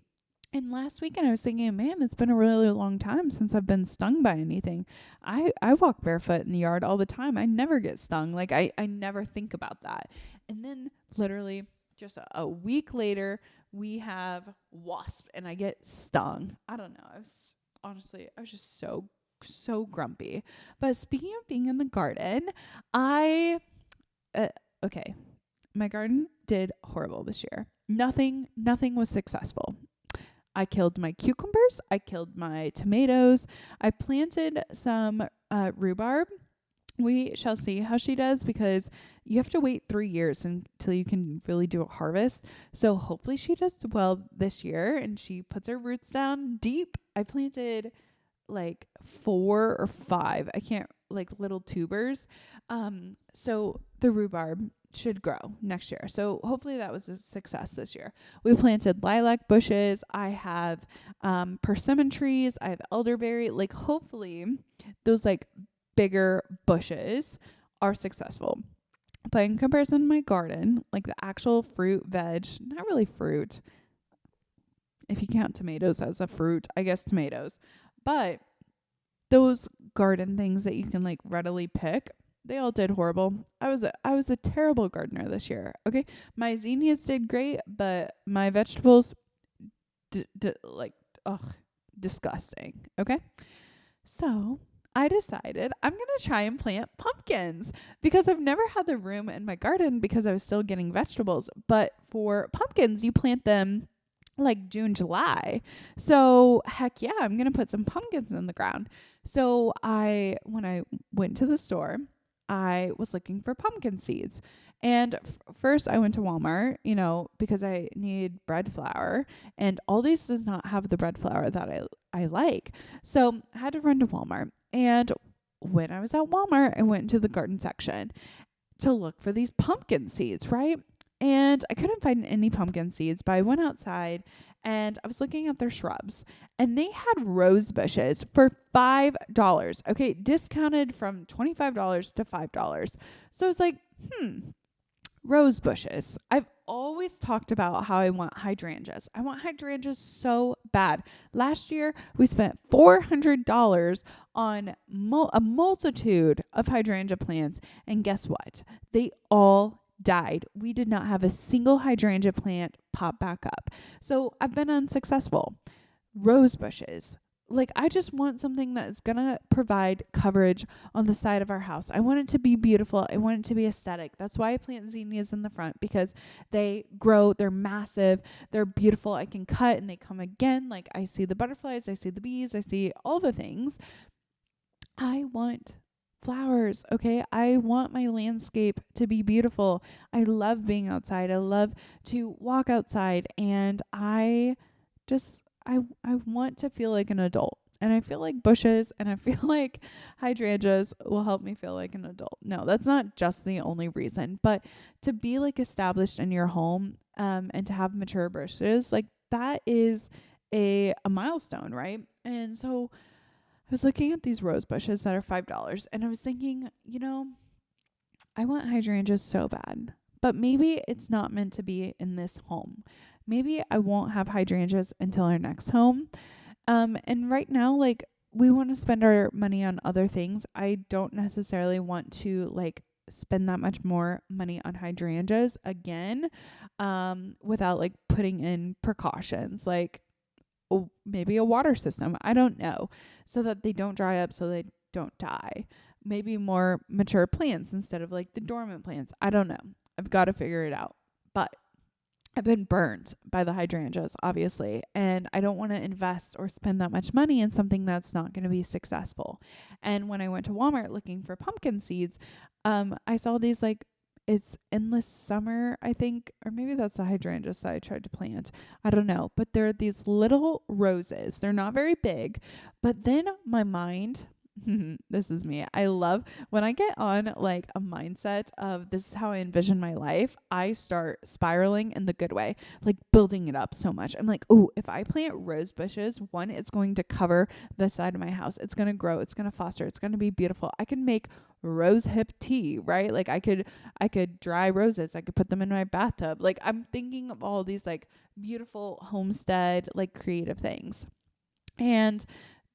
And last weekend I was thinking, man, it's been a really long time since I've been stung by anything. I walk barefoot in the yard all the time. I never get stung. Like, I never think about that. And then literally just a week later, we have wasp, and I get stung. I don't know. I was just so so grumpy. But speaking of being in the garden, I, okay, my garden did horrible this year. Nothing was successful. I killed my cucumbers. I killed my tomatoes. I planted some rhubarb. We shall see how she does, because you have to wait 3 years until you can really do a harvest. So hopefully she does well this year and she puts her roots down deep. I planted like 4 or 5. I can't, like, little tubers. So the rhubarb should grow next year. So hopefully that was a success this year. We planted lilac bushes. I have persimmon trees. I have elderberry. Like, hopefully those like bigger bushes are successful. But in comparison to my garden, like the actual fruit, veg, not really fruit. If you count tomatoes as a fruit, I guess tomatoes. But those garden things that you can like readily pick, they all did horrible. I was a terrible gardener this year. Okay, my zinnias did great, but my vegetables, disgusting. Okay, so I decided I'm going to try and plant pumpkins, because I've never had the room in my garden because I was still getting vegetables. But for pumpkins, you plant them like June, July. So heck yeah, I'm going to put some pumpkins in the ground. So when I went to the store, I was looking for pumpkin seeds. And first I went to Walmart, because I need bread flour, and Aldi's does not have the bread flour that I like. So I had to run to Walmart. And when I was at Walmart, I went into the garden section to look for these pumpkin seeds, right? And I couldn't find any pumpkin seeds, but I went outside and I was looking at their shrubs, and they had rose bushes for $5. Okay, discounted from $25 to $5. So I was like, rose bushes. I've always talked about how I want hydrangeas. I want hydrangeas so bad. Last year, we spent $400 on a multitude of hydrangea plants. And guess what? They all died. We did not have a single hydrangea plant pop back up. So I've been unsuccessful. Rose bushes. Like, I just want something that is going to provide coverage on the side of our house. I want it to be beautiful. I want it to be aesthetic. That's why I plant zinnias in the front, because they grow. They're massive. They're beautiful. I can cut and they come again. Like, I see the butterflies. I see the bees. I see all the things. I want flowers. Okay. I want my landscape to be beautiful. I love being outside. I love to walk outside, and I want to feel like an adult, and I feel like bushes and I feel like hydrangeas will help me feel like an adult. No, that's not just the only reason, but to be like established in your home, and to have mature bushes, like that is a milestone, right? And so I was looking at these rose bushes that are $5, and I was thinking, I want hydrangeas so bad, but maybe it's not meant to be in this home. Maybe I won't have hydrangeas until our next home. And right now, like, we want to spend our money on other things. I don't necessarily want to like spend that much more money on hydrangeas again, without like putting in precautions, like maybe a water system. I don't know, so that they don't dry up, so they don't die. Maybe more mature plants instead of like the dormant plants. I don't know. I've got to figure it out. But I've been burned by the hydrangeas, obviously, and I don't want to invest or spend that much money in something that's not going to be successful. And when I went to Walmart looking for pumpkin seeds, I saw these, like, it's Endless Summer, I think, or maybe that's the hydrangeas that I tried to plant. I don't know, but they're these little roses. They're not very big, but then my mind... this is me. I love when I get on like a mindset of this is how I envision my life. I start spiraling in the good way, like building it up so much. I'm like, oh, if I plant rose bushes, one, it's going to cover the side of my house. It's going to grow. It's going to foster. It's going to be beautiful. I can make rose hip tea, right? Like I could dry roses. I could put them in my bathtub. Like I'm thinking of all these like beautiful homestead, like creative things. And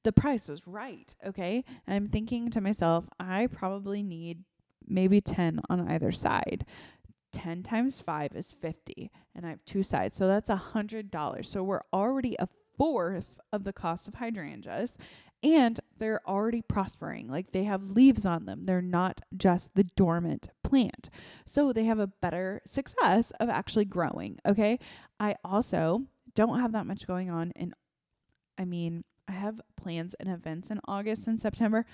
the price was right, okay? And I'm thinking to myself, I probably need maybe 10 on either side. 10 times 5 is 50, and I have 2 sides, so that's $100. So we're already a fourth of the cost of hydrangeas, and they're already prospering. Like they have leaves on them. They're not just the dormant plant. So they have a better success of actually growing. Okay. I also don't have that much going on I have plans and events in August and September,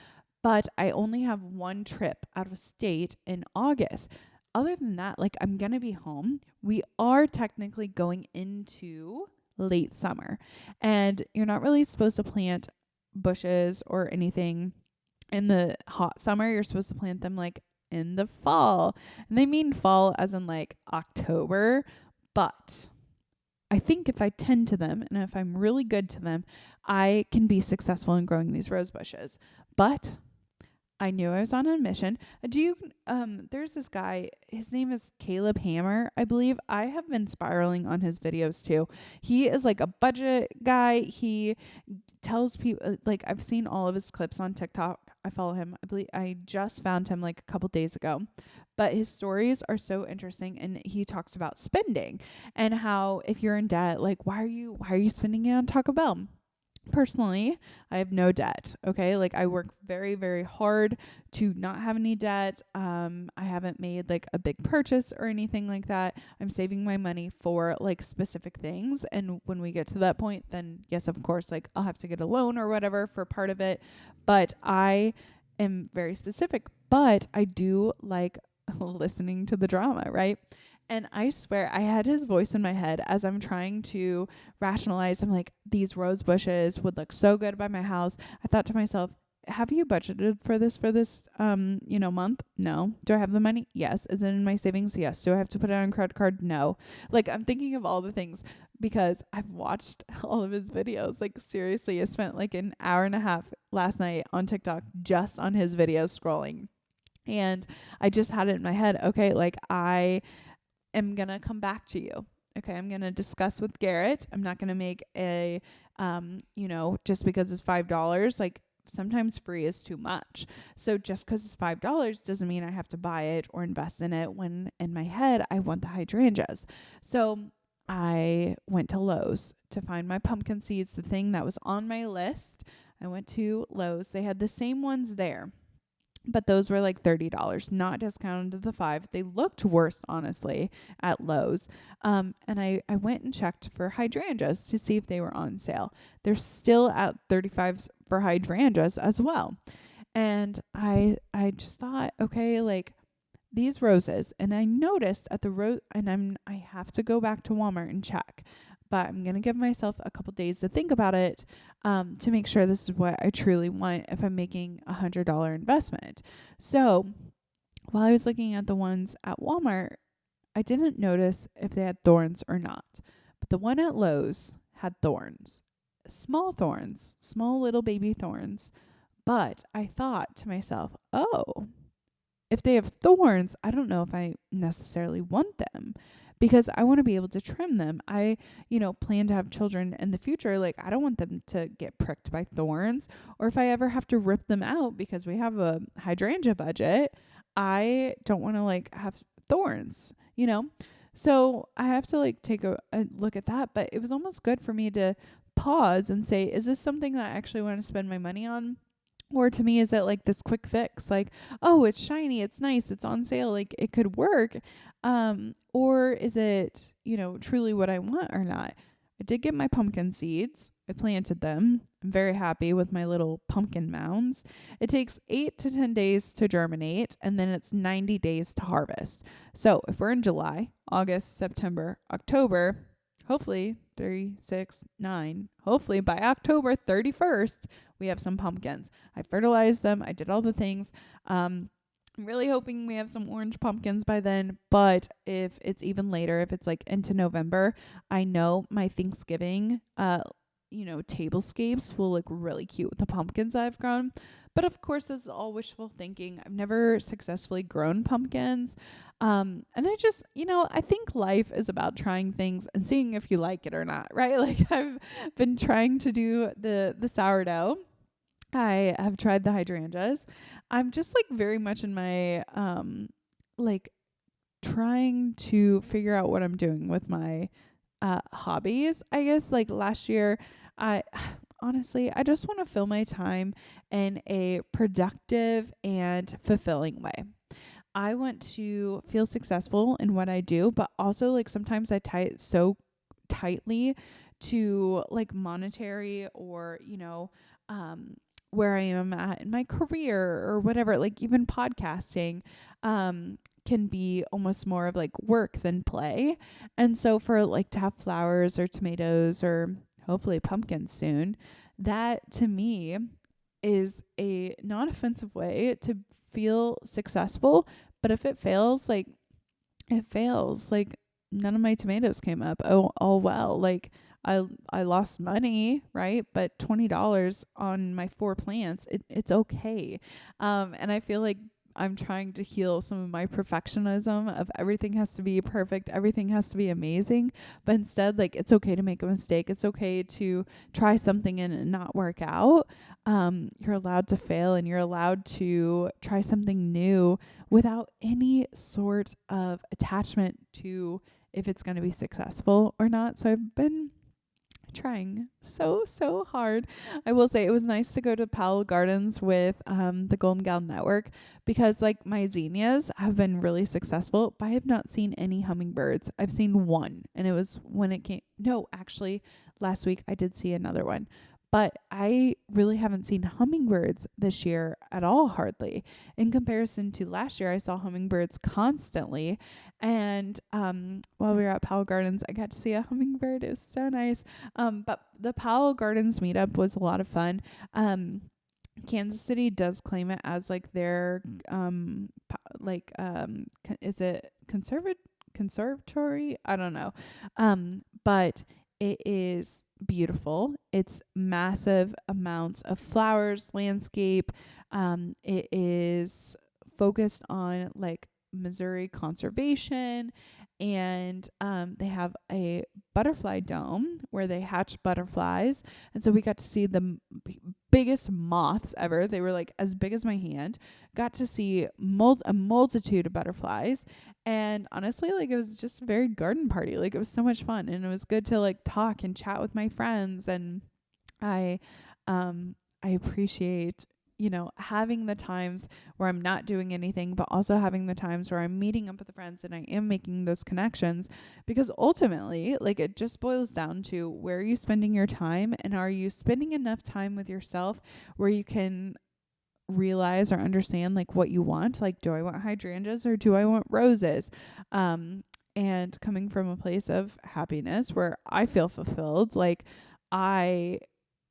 but I only have one trip out of state in August. Other than that, like I'm going to be home. We are technically going into late summer, and you're not really supposed to plant bushes or anything in the hot summer. You're supposed to plant them like in the fall. And they mean fall as in like October, but I think if I tend to them and if I'm really good to them, I can be successful in growing these rose bushes. But I knew I was on a mission. There's this guy, his name is Caleb Hammer, I believe. I have been spiraling on his videos too. He is like a budget guy. He tells people, like I've seen all of his clips on TikTok. I follow him. I believe I just found him like a couple days ago. But his stories are so interesting, and he talks about spending and how if you're in debt, like why are you spending it on Taco Bell? Personally, I have no debt. Okay. Like I work very, very hard to not have any debt. I haven't made like a big purchase or anything like that. I'm saving my money for like specific things. And when we get to that point, then yes, of course, like I'll have to get a loan or whatever for part of it. But I am very specific, but I do like listening to the drama, right? And I swear I had his voice in my head as I'm trying to rationalize. I'm like, these rose bushes would look so good by my house. I thought to myself, have you budgeted for this month? No. Do I have the money? Yes. Is it in my savings? Yes. Do I have to put it on a credit card? No. Like I'm thinking of all the things because I've watched all of his videos. Like seriously, I spent like an hour and a half last night on TikTok just on his videos scrolling. And I just had it in my head. Okay. Like I am going to come back to you. Okay. I'm going to discuss with Garrett. I'm not going to make just because it's $5, like sometimes free is too much. So just because it's $5 doesn't mean I have to buy it or invest in it when in my head, I want the hydrangeas. So I went to Lowe's to find my pumpkin seeds, the thing that was on my list. I went to Lowe's. They had the same ones there, but those were like $30, not discounted to the $5. They looked worse, honestly, at Lowe's. And I went and checked for hydrangeas to see if they were on sale. They're still at $35 for hydrangeas as well. And I just thought, okay, like these roses, and I noticed at the rose, and I have to go back to Walmart and check, but I'm going to give myself a couple days to think about it, to make sure this is what I truly want if I'm making $100 investment. So while I was looking at the ones at Walmart, I didn't notice if they had thorns or not, but the one at Lowe's had thorns, small little baby thorns. But I thought to myself, oh, if they have thorns, I don't know if I necessarily want them, because I want to be able to trim them. I, plan to have children in the future. Like I don't want them to get pricked by thorns, or if I ever have to rip them out because we have a hydrangea budget, I don't want to like have thorns, So I have to like take a look at that. But it was almost good for me to pause and say, is this something that I actually want to spend my money on? Or to me, is it like this quick fix? Like, oh, it's shiny, it's nice, it's on sale, like it could work. Or is it, truly what I want or not? I did get my pumpkin seeds. I planted them. I'm very happy with my little pumpkin mounds. It takes 8 to 10 days to germinate, and then it's 90 days to harvest. So if we're in July, August, September, October, hopefully 3, 6, 9, hopefully by October 31st, we have some pumpkins. I fertilized them. I did all the things. I'm really hoping we have some orange pumpkins by then. But if it's even later, if it's like into November, I know my Thanksgiving, tablescapes will look really cute with the pumpkins I've grown. But of course, this is all wishful thinking. I've never successfully grown pumpkins. And I just, I think life is about trying things and seeing if you like it or not, right? Like I've been trying to do the sourdough. I have tried the hydrangeas. I'm just like very much in my, trying to figure out what I'm doing with my hobbies. I guess like last year, honestly, I just want to fill my time in a productive and fulfilling way. I want to feel successful in what I do, but also like sometimes I tie it so tightly to like monetary or, um, where I am at in my career or whatever, like even podcasting, can be almost more of like work than play. And so for like to have flowers or tomatoes or hopefully pumpkins soon, that to me is a non-offensive way to feel successful. But if it fails, like it fails. Like none of my tomatoes came up. Oh, all well. Like I lost money, right? But $20 on my 4 plants, it's okay. And I feel like I'm trying to heal some of my perfectionism of everything has to be perfect, everything has to be amazing. But instead, like it's okay to make a mistake. It's okay to try something and not work out. You're allowed to fail and you're allowed to try something new without any sort of attachment to if it's going to be successful or not. So I've been trying so hard. I will say it was nice to go to Powell Gardens with the Golden Gal Network because like my zinnias have been really successful, but I have not seen any hummingbirds. I've seen one, and it was when it came. No, actually, last week I did see another one. But I really haven't seen hummingbirds this year at all, hardly. In comparison to last year, I saw hummingbirds constantly. And while we were at Powell Gardens, I got to see a hummingbird. It was so nice. But the Powell Gardens meetup was a lot of fun. Kansas City does claim it as like their is it conservatory? I don't know. But it is beautiful. It's massive amounts of flowers, landscape. It is focused on like Missouri conservation, and they have a butterfly dome where they hatch butterflies. And so we got to see the biggest moths ever. They were like as big as my hand. Got to see a multitude of butterflies. And honestly, like it was just a very garden party. Like it was so much fun, and it was good to like talk and chat with my friends. And I appreciate, having the times where I'm not doing anything, but also having the times where I'm meeting up with friends and I am making those connections, because ultimately, like it just boils down to where are you spending your time, and are you spending enough time with yourself where you can realize or understand like what you want. Like, do I want hydrangeas or do I want roses? And coming from a place of happiness where I feel fulfilled, like I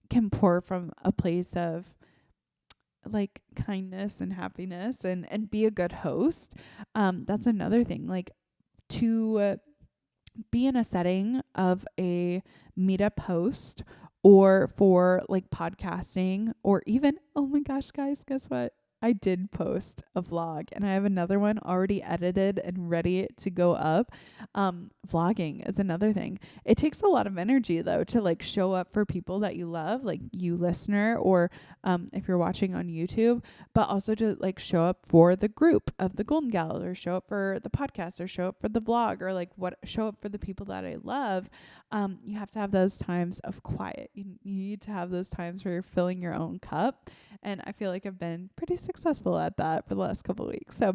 can pour from a place of like kindness and happiness and be a good host. That's another thing, like to be in a setting of a meetup host or for like podcasting, or even, oh my gosh, guys, guess what? I did post a vlog and I have another one already edited and ready to go up. Vlogging is another thing. It takes a lot of energy though to like show up for people that you love, like you listener, or if you're watching on YouTube, but also to like show up for the group of the Golden Gal, or show up for the podcast, or show up for the vlog, or like show up for the people that I love. You have to have those times of quiet. You need to have those times where you're filling your own cup. And I feel like I've been pretty successful at that for the last couple of weeks. So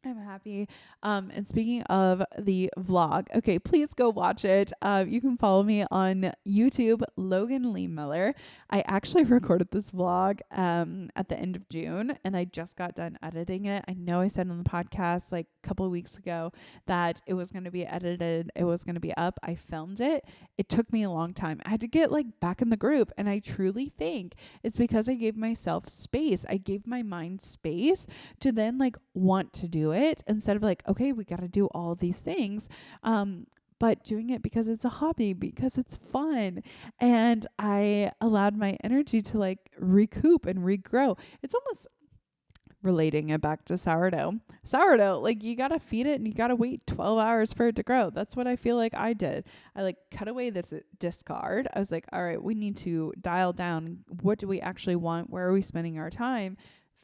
I'm happy. And speaking of the vlog, okay, please go watch it. You can follow me on YouTube, Logan Lee Miller. I actually recorded this vlog at the end of June, and I just got done editing it. I know I said on the podcast like a couple of weeks ago that it was going to be edited, it was going to be up. I filmed it. It took me a long time. I had to get like back in the group, and I truly think it's because I gave myself space. I gave my mind space to then like want to do it, instead of like, okay, we got to do all these things, but doing it because it's a hobby, because it's fun. And I allowed my energy to like recoup and regrow. It's almost relating it back to sourdough, like you got to feed it and you got to wait 12 hours for it to grow. That's what I feel like I did. I like cut away this discard. I was like, all right, we need to dial down. What do we actually want? Where are we spending our time?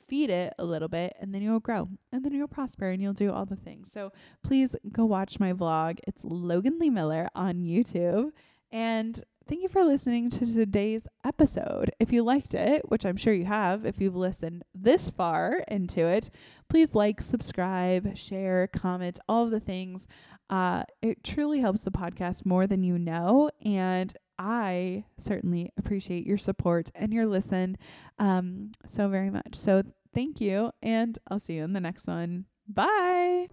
Feed it a little bit, and then you'll grow, and then you'll prosper, and you'll do all the things. So please go watch my vlog. It's Logan Lee Miller on YouTube. And thank you for listening to today's episode. If you liked it, which I'm sure you have, if you've listened this far into it, please like, subscribe, share, comment, all of the things. It truly helps the podcast more than you know. And I certainly appreciate your support and your listen so very much. So thank you. And I'll see you in the next one. Bye.